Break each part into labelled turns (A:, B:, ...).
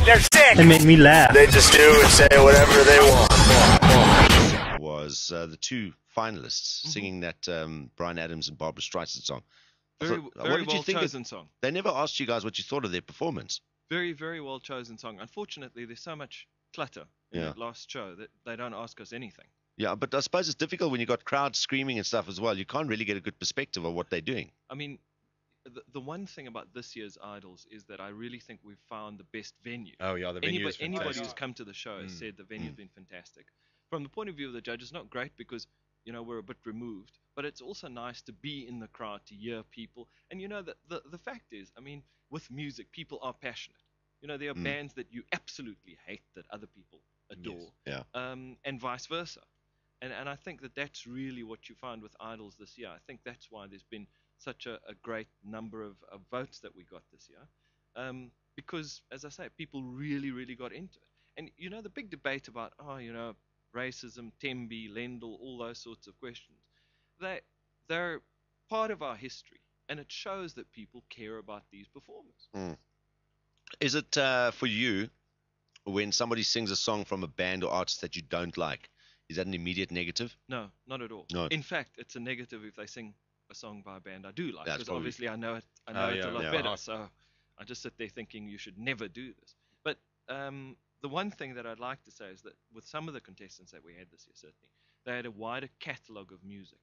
A: They're sick.
B: They make me laugh.
A: They just do and say whatever they want.
C: Was the two finalists singing that Bryan Adams and Barbra Streisand song.
D: Very well chosen song.
C: They never asked you guys what you thought of their performance.
D: Very, very well chosen song. Unfortunately, there's so much clutter in that last show that they don't ask us anything.
C: Yeah, but I suppose it's difficult when you've got crowds screaming and stuff as well. You can't really get a good perspective of what they're doing.
D: I mean, the one thing about this year's Idols is that I really think we've found the best venue.
E: Oh, yeah, the venue is fantastic.
D: Anybody who's come to the show has said the venue's been fantastic. From the point of view of the judges, not great because, you know, we're a bit removed, but it's also nice to be in the crowd, to hear people. And, you know, the fact is, I mean, with music, people are passionate. You know, there are bands that you absolutely hate that other people adore, and vice versa. And I think that that's really what you found with Idols this year. I think that's why there's been such a great number of votes that we got this year. Because, as I say, people really, really got into it. And, you know, the big debate about, you know, racism, Tembi, Lendl, all those sorts of questions, they're part of our history. And it shows that people care about these performers.
C: Is it for you, when somebody sings a song from a band or artist that you don't like, is that an immediate negative?
D: No, not at all.
C: No.
D: In fact, it's a negative if they sing a song by a band I do like,
C: That's
D: because
C: probably...
D: obviously I know it a lot better. So I just sit there thinking you should never do this. But the one thing that I'd like to say is that with some of the contestants that we had this year, certainly, they had a wider catalogue of music.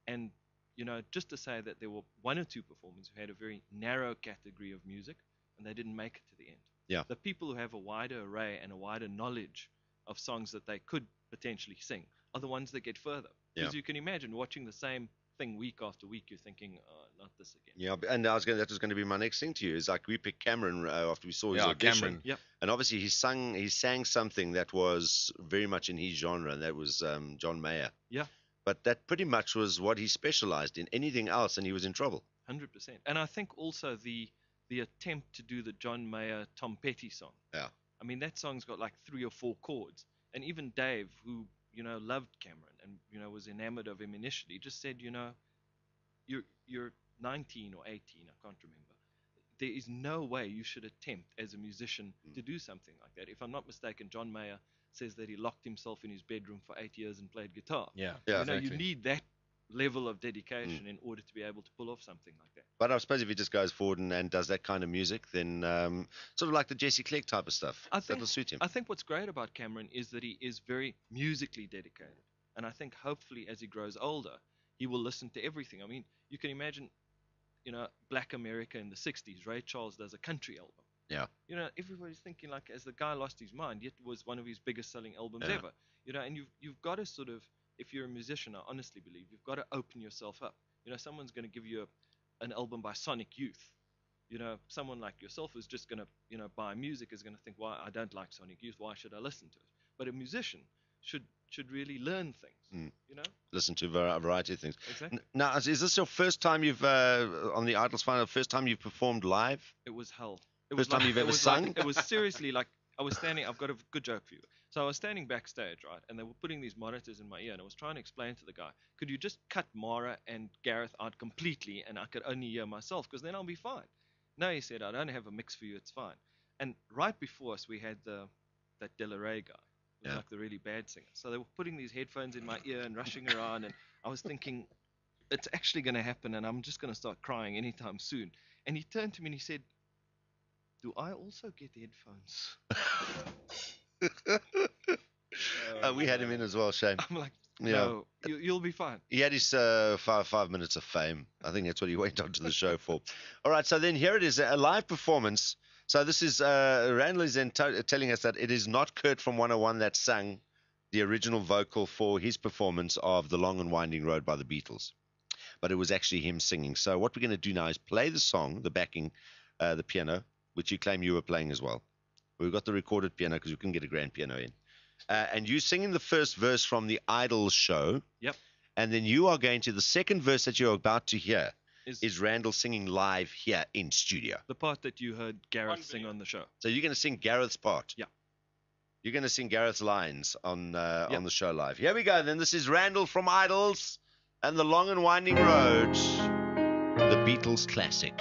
D: And, you know, just to say that there were one or two performers who had a very narrow category of music, and they didn't make it to the end.
C: Yeah.
D: The people who have a wider array and a wider knowledge of songs that they could potentially sing are the ones that get further. Because you can imagine watching the same thing week after week, you're thinking, not this again.
C: Yeah, and that was going to be my next thing to you. Is like we picked Cameron after we saw his audition.
E: Cameron.
D: Yep.
C: And obviously he sang something that was very much in his genre, and that was John Mayer.
D: Yeah.
C: But that pretty much was what he specialized in. Anything else, and he was in trouble.
D: 100%. And I think also the attempt to do the John Mayer Tom Petty song.
C: Yeah.
D: I mean, that song's got like 3 or 4 chords. And even Dave, who, you know, loved Cameron and, you know, was enamored of him initially, just said, you know, you're 19 or 18, I can't remember. There is no way you should attempt as a musician to do something like that. If I'm not mistaken, John Mayer says that he locked himself in his bedroom for 8 years and played guitar.
E: Yeah.
D: You know,
E: Exactly.
D: you need that level of dedication in order to be able to pull off something like that.
C: But I suppose if he just goes forward and does that kind of music, then sort of like the Jesse Clegg type of stuff, that'll suit him.
D: I think what's great about Cameron is that he is very musically dedicated. And I think hopefully as he grows older, he will listen to everything. I mean, you can imagine, you know, Black America in the 60s, Ray Charles does a country album.
C: Yeah.
D: You know, everybody's thinking like, as the guy lost his mind, yet it was one of his biggest selling albums ever. You know, and you've got to sort of, if you're a musician, I honestly believe you've got to open yourself up. You know, someone's going to give you an album by Sonic Youth. You know, someone like yourself is just going to, you know, buy music is going to think, why I don't like Sonic Youth, why should I listen to it? But a musician should really learn things, you know?
C: Listen to a variety of things.
D: Exactly.
C: Now, is this your first time you've, on the Idols final, first time you've performed live?
D: It was hell.
C: First time you've ever sung?
D: It was seriously like, I was standing, I've got a good joke for you. So I was standing backstage, right, and they were putting these monitors in my ear, and I was trying to explain to the guy, could you just cut Mara and Gareth out completely, and I could only hear myself, because then I'll be fine. No, he said, I don't have a mix for you, it's fine. And right before us, we had that De La Rey guy, who was like the really bad singer. So they were putting these headphones in my ear and rushing around, and I was thinking, it's actually going to happen, and I'm just going to start crying anytime soon. And he turned to me and he said, do I also get headphones?
C: We had him in as well, Shane.
D: I'm like, no, you'll be fine.
C: He had his 5 minutes of fame. I think that's what he went onto the show for. All right, so then here it is, a live performance. So this is, Randall is then telling us that it is not Kurt from 101 that sang the original vocal for his performance of The Long and Winding Road by the Beatles, but it was actually him singing. So what we're going to do now is play the song, the backing, the piano, which you claim you were playing as well. We've got the recorded piano because we couldn't get a grand piano in. And you singing the first verse from the Idols show.
D: Yep.
C: And then you are going to the second verse that you're about to hear is Randall singing live here in studio.
D: The part that you heard Gareth sing on the show.
C: So you're going to sing Gareth's part.
D: Yeah.
C: You're going to sing Gareth's lines on the show live. Here we go. Then this is Randall from Idols and The Long and Winding Road, the Beatles classic.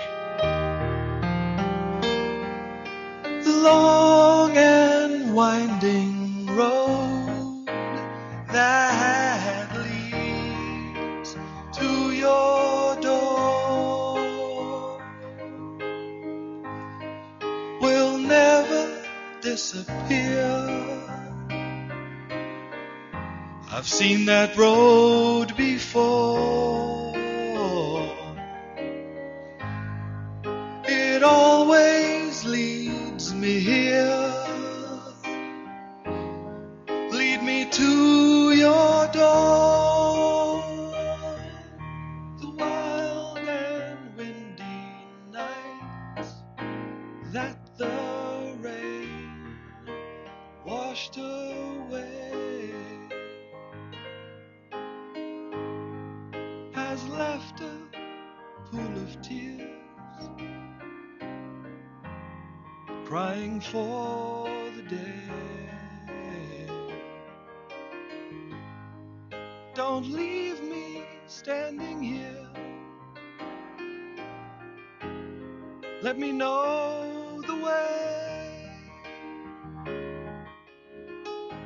F: The
B: long and winding road that leads to your door will never disappear. I've seen that road before. It always leads me here. Lead me to your door. The wild and windy nights that the rain washed away has left a pool of tears, crying for the day. Don't leave me standing here. Let me know the way.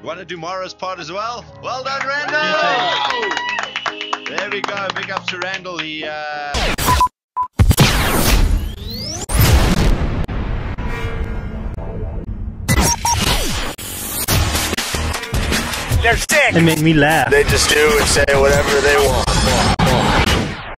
C: You want to do Morrow's part as well? Well done, Randall! There we go. Big ups to Randall. He
A: They're sick.
E: They make me laugh.
A: They just do and say whatever they want.